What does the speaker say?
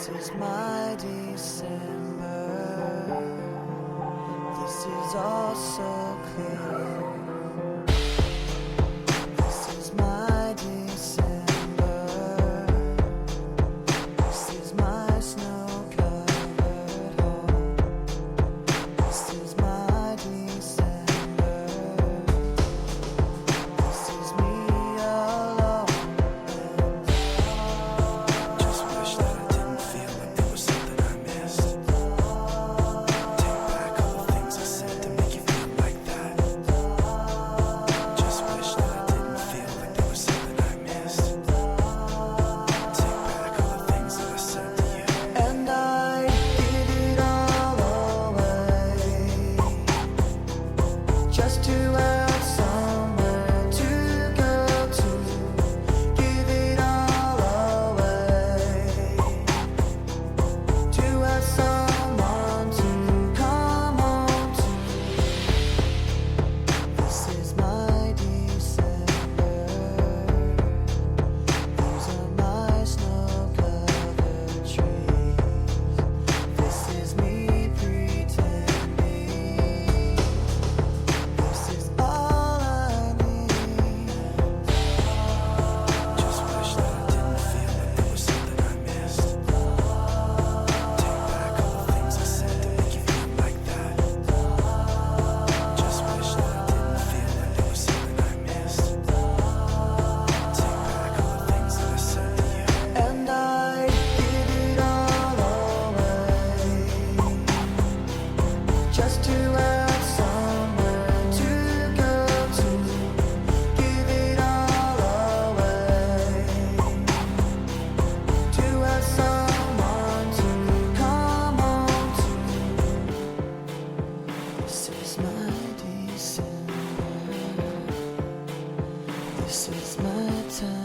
This is my December. This is all so clear. This is my December. This is my snow-covered home. This is my December. This is me alone. Just wish that I didn't feel like there was something I missed. Take back all the things I said to make you feel like that. Just wish that I didn't feel like there was something I missed. Take back all the things that I said to you. And I give it all away just to have somewhere to go to. Give it all away to have someone to come home to. This is my December. These are my snow-covered trees. This is me pretending. This is all I need. Just wish that I didn't feel like there was something I missed. Take back all the things I said to make you feel like that. Just wish that I didn't feel like there was something I missed. Take back all the things that I said to you. And I give it all away just to have somewhere to go to. Give it all away to have someone to come home to. This is my December. This is my time.